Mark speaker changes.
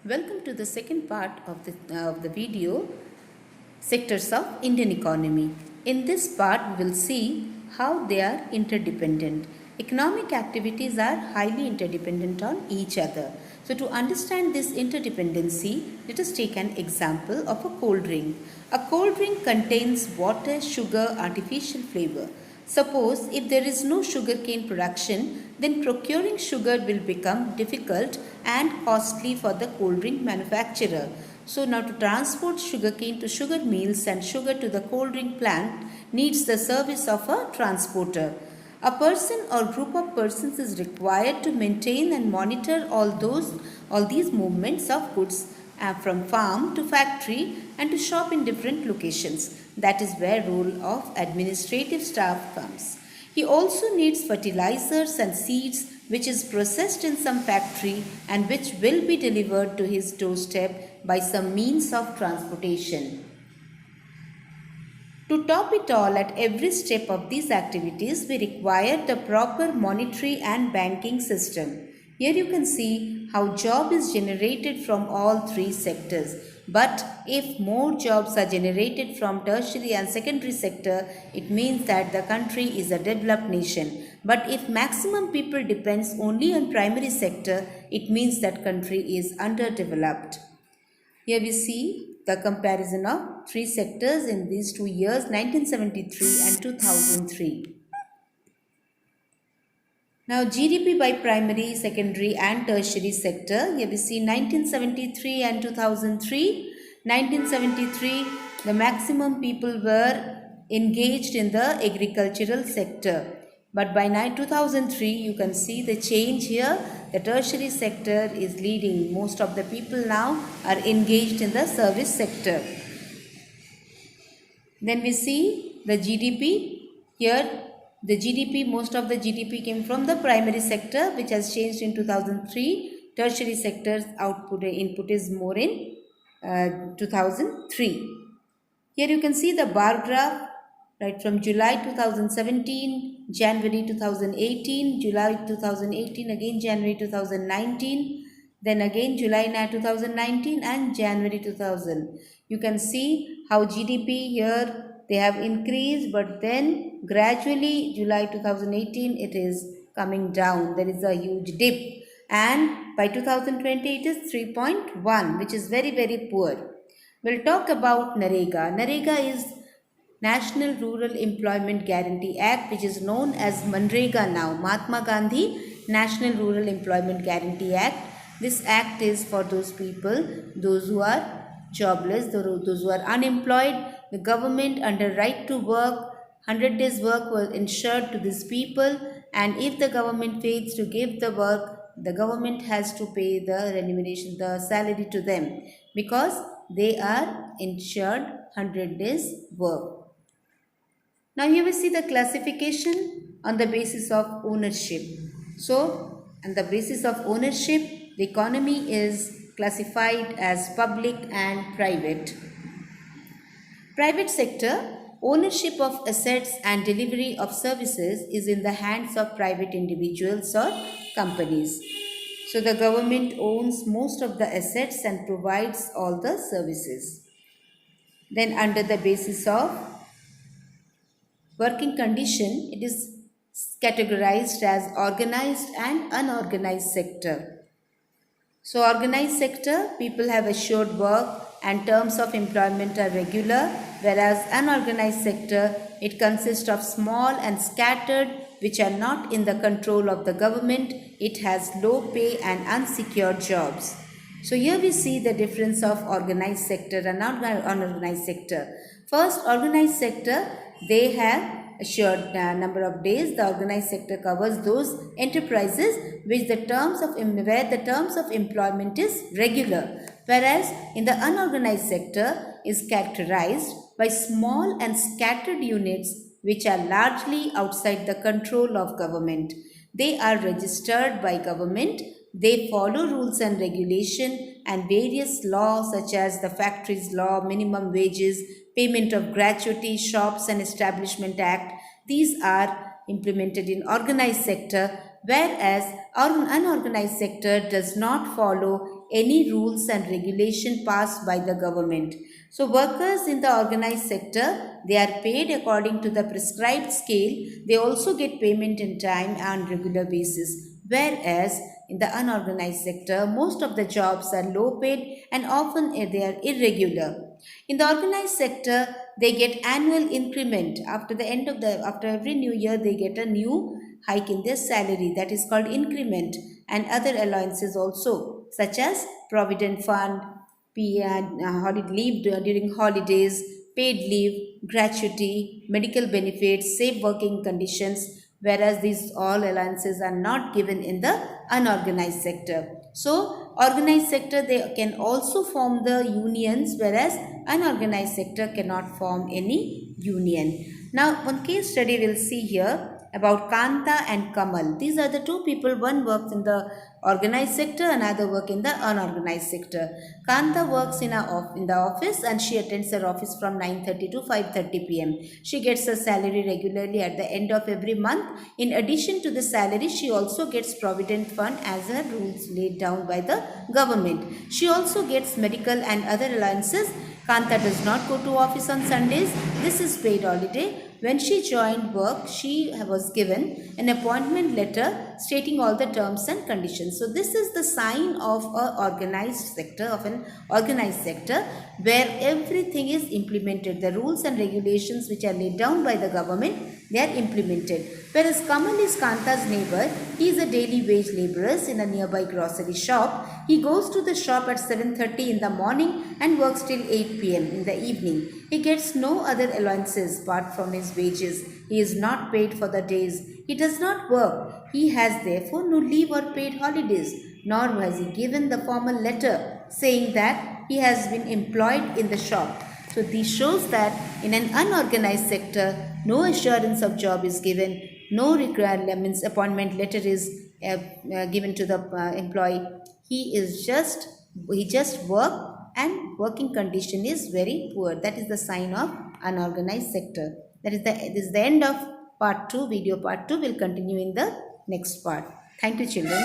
Speaker 1: Welcome to the second part of the video, sectors of Indian economy. In this part, we will see how they are interdependent. Economic activities are highly interdependent on each other. So to understand this interdependency, let us take an example of a cold drink. A cold drink contains water, sugar, artificial flavor. Suppose if there is no sugarcane production, then procuring sugar will become difficult and costly for the cold drink manufacturer. So now to transport sugarcane to sugar mills and sugar to the cold drink plant needs the service of a transporter. A person or group of persons is required to maintain and monitor all these movements of goods from farm to factory and to shop in different locations. That is where role of administrative staff comes. He also needs fertilizers and seeds which is processed in some factory and which will be delivered to his doorstep by some means of transportation. To top it all, at every step of these activities, we require the proper monetary and banking system. Here you can see how job is generated from all three sectors. But if more jobs are generated from tertiary and secondary sector, it means that the country is a developed nation. But if maximum people depends only on primary sector, it means that country is underdeveloped. Here we see the comparison of three sectors in these 2 years, 1973 and 2003. Now GDP by primary, secondary and tertiary sector. Here we see 1973 and 2003. 1973, the maximum people were engaged in the agricultural sector. But by 2003, you can see the change here. The tertiary sector is leading. Most of the people now are engaged in the service sector. Then we see the GDP. Here the GDP, most of the GDP came from the primary sector, which has changed in 2003. Tertiary sector's input is more in 2003. Here you can see the bar graph right from July 2017, January 2018, July 2018, again January 2019, then again July 2019 and January 2000. You can see how GDP here they have increased, but then gradually July 2018 it is coming down. There is a huge dip, and by 2020 it is 3.1, which is very poor. We'll talk about NREGA. NREGA is National Rural Employment Guarantee Act, which is known as MNREGA now. Mahatma Gandhi National Rural Employment Guarantee Act. This act is for those people, those who are jobless, those who are unemployed. The government under right to work, 100 days work was ensured to these people, and if the government fails to give the work, the government has to pay the remuneration, the salary to them, because they are insured 100 days work. Now here we see the classification on the basis of ownership. So on the basis of ownership, the economy is classified as public and private. Private sector, ownership of assets and delivery of services is in the hands of private individuals or companies. So the government owns most of the assets and provides all the services. Then under the basis of working condition, it is categorized as organized and unorganized sector. So organized sector, people have assured work and terms of employment are regular, whereas unorganized sector, it consists of small and scattered which are not in the control of the government. It has low pay and unsecured jobs. So here we see the difference of organized sector and unorganized sector. First, organized sector, they have assured number of days. The organized sector covers those enterprises where the terms of employment is regular, whereas in the unorganized sector is characterized by small and scattered units which are largely outside the control of government. They are registered by government. They follow rules and regulation and various laws such as the Factories Law, minimum wages, payment of gratuity, shops and establishment act. These are implemented in organized sector, whereas unorganized sector does not follow any rules and regulation passed by the government. So workers in the organized sector, they are paid according to the prescribed scale. They also get payment in time and regular basis. Whereas in the unorganized sector, most of the jobs are low paid and often they are irregular. In the organized sector, they get annual increment. After every new year, they get a new hike in their salary. That is called increment, and other allowances also, such as provident fund, holiday leave during holidays, paid leave, gratuity, medical benefits, safe working conditions, whereas these all allowances are not given in the unorganized sector. So, organized sector they can also form the unions, whereas unorganized sector cannot form any union. Now, one case study we'll see here about Kanta and Kamal. These are the two people, one works in the organized sector, another work in the unorganized sector. Kanta works in the office and she attends her office from 9:30 to 5:30 p.m. She gets her salary regularly at the end of every month. In addition to the salary, she also gets provident fund as her rules laid down by the government. She also gets medical and other allowances. Kanta does not go to office on Sundays. This is paid holiday. When she joined work, she was given an appointment letter stating all the terms and conditions. So this is the sign of an organized sector, where everything is implemented. The rules and regulations which are laid down by the government, they are implemented. Whereas Kamal is Kanta's neighbor. He is a daily wage laborer in a nearby grocery shop. He goes to the shop at 7:30 in the morning and works till 8 p.m. in the evening. He gets no other allowances apart from his wages. He is not paid for the days. He does not work. He has therefore no leave or paid holidays, nor has he given the formal letter saying that he has been employed in the shop. So this shows that in an unorganized sector, no assurance of job is given, no requirements, appointment letter is given to the employee. He just work and working condition is very poor. That is the sign of unorganized sector. This is the end of part 2, video part 2 will continue in the next part. Thank you, children.